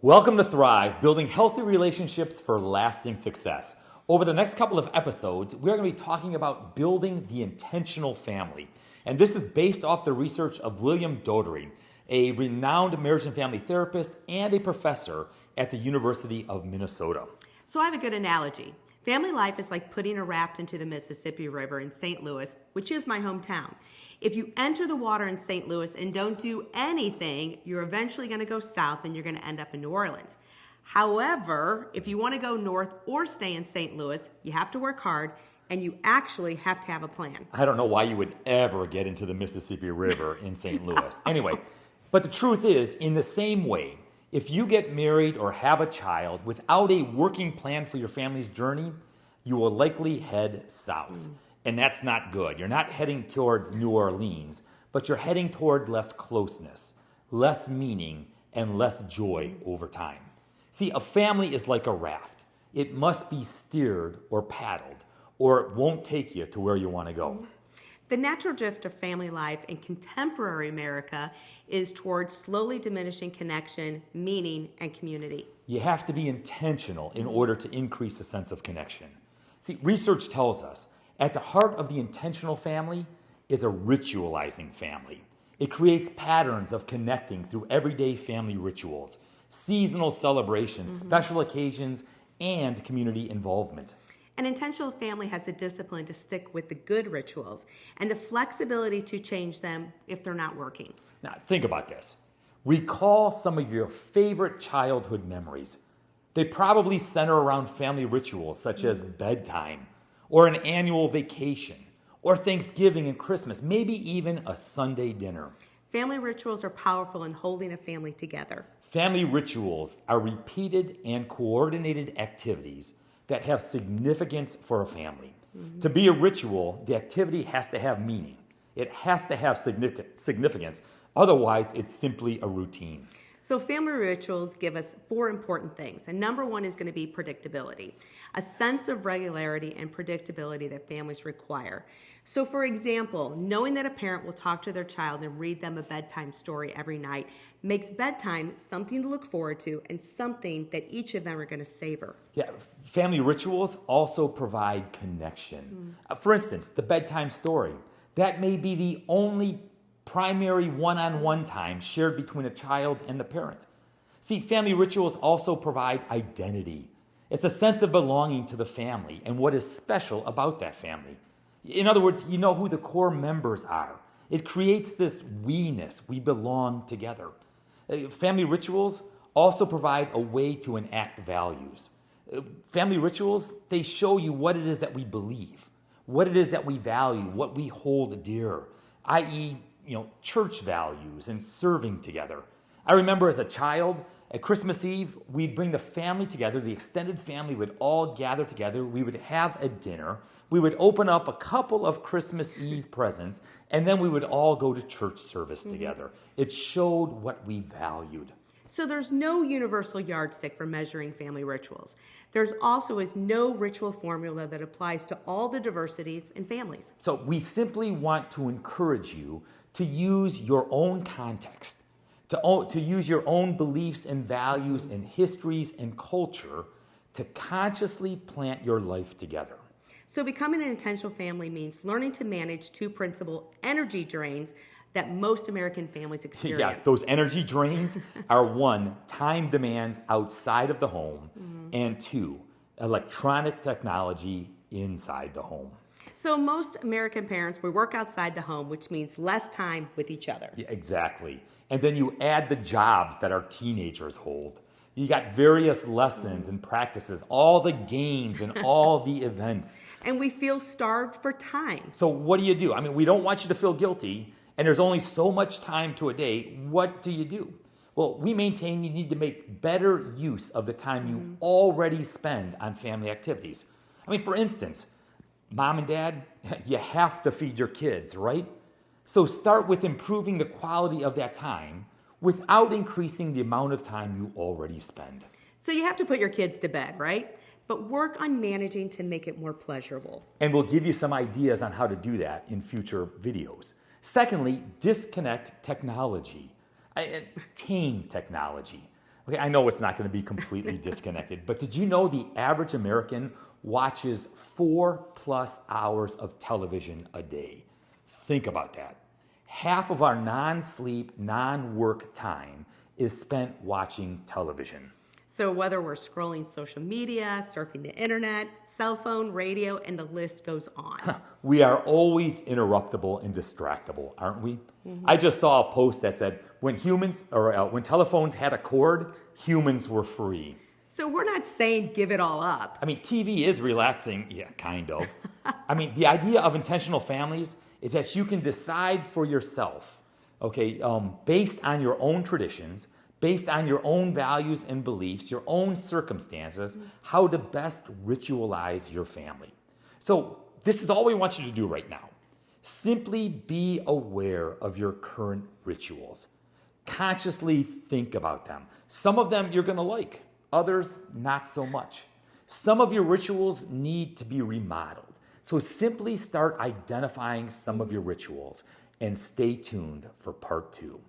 Welcome to Thrive, building healthy relationships for lasting success. Over the next couple of episodes, we're going to be talking about building the intentional family. And this is based off the research of William Doherty, a renowned marriage and family therapist and a professor at the University of Minnesota. So I have a good analogy. Family life is like putting a raft into the Mississippi River in St. Louis, which is my hometown. If you enter the water in St. Louis and don't do anything, you're eventually going to go south and you're going to end up in New Orleans. However, if you want to go north or stay in St. Louis, you have to work hard and you actually have to have a plan. I don't know why you would ever get into the Mississippi River in St. Louis. Anyway, but the truth is, in the same way, if you get married or have a child without a working plan for your family's journey, you will likely head south. And that's not good. You're not heading towards New Orleans, but you're heading toward less closeness, less meaning, and less joy over time. See, a family is like a raft. It must be steered or paddled, or it won't take you to where you want to go. The natural drift of family life in contemporary America is towards slowly diminishing connection, meaning, and community. You have to be intentional in order to increase the sense of connection. See, research tells us at the heart of the intentional family is a ritualizing family. It creates patterns of connecting through everyday family rituals, seasonal celebrations, special occasions, and community involvement. An intentional family has the discipline to stick with the good rituals and the flexibility to change them if they're not working. Now, think about this. Recall some of your favorite childhood memories. They probably center around family rituals such as bedtime, or an annual vacation, or Thanksgiving and Christmas, maybe even a Sunday dinner. Family rituals are powerful in holding a family together. Family rituals are repeated and coordinated activities that have significance for a family. To be a ritual, the activity has to have meaning. It has to have significance. Otherwise, it's simply a routine. So family rituals give us four important things. And number one is going to be predictability, a sense of regularity and predictability that families require. So for example, knowing that a parent will talk to their child and read them a bedtime story every night makes bedtime something to look forward to and something that each of them are going to savor. Yeah, family rituals also provide connection. For instance, the bedtime story. That may be the only primary one-on-one time shared between a child and the parent. See, family rituals also provide identity. It's a sense of belonging to the family and what is special about that family. In other words, you know who the core members are. It creates this we-ness, we belong together. Family rituals also provide a way to enact values. Family rituals, they show you what it is that we believe, what it is that we value, what we hold dear, i.e., church values and serving together. I remember as a child, at Christmas Eve, we'd bring the family together, the extended family would all gather together, we would have a dinner, we would open up a couple of Christmas Eve presents, and then we would all go to church service together. It showed what we valued. So there's no universal yardstick for measuring family rituals. There's also is no ritual formula that applies to all the diversities in families. So we want to encourage you to use your own context, to use your own beliefs and values and histories and culture to consciously plant your life together. So becoming an intentional family means learning to manage two principal energy drains that most American families experience. Yeah, those energy drains are one, time demands outside of the home, and two, electronic technology inside the home. So most American parents, we work outside the home, which means less time with each other. Yeah, exactly. And then you add the jobs that our teenagers hold. You got various lessons and practices, all the games and all the events. And we feel starved for time. So what do? I mean, we don't want you to feel guilty, and there's only so much time to a day. What do you do? Well, we maintain you need to make better use of the time you already spend on family activities. I mean, for instance, Mom and Dad, you have to feed your kids, right? So start with improving the quality of that time without increasing the amount of time you already spend. So you have to put your kids to bed, right? But work on managing to make it more pleasurable. And we'll give you some ideas on how to do that in future videos. Secondly, disconnect technology. Tame technology. Okay, I know it's not going to be completely disconnected, but did you know the average American watches 4+ hours of television a day? Think about that. Half of our non-sleep, non-work time is spent watching television. So whether we're scrolling social media, surfing the internet, cell phone, radio, and the list goes on. We are always interruptible and distractible, aren't we? I just saw a post that said when when telephones had a cord, humans were free. So we're not saying give it all up. I mean, TV is relaxing, yeah, kind of. I mean, the idea of intentional families is that you can decide for yourself, okay, based on your own traditions, based on your own values and beliefs, your own circumstances, how to best ritualize your family. So this is all we want you to do right now. Simply be aware of your current rituals. Consciously think about them. Some of them you're going to like, others not so much. Some of your rituals need to be remodeled. So simply start identifying some of your rituals and stay tuned for part 2.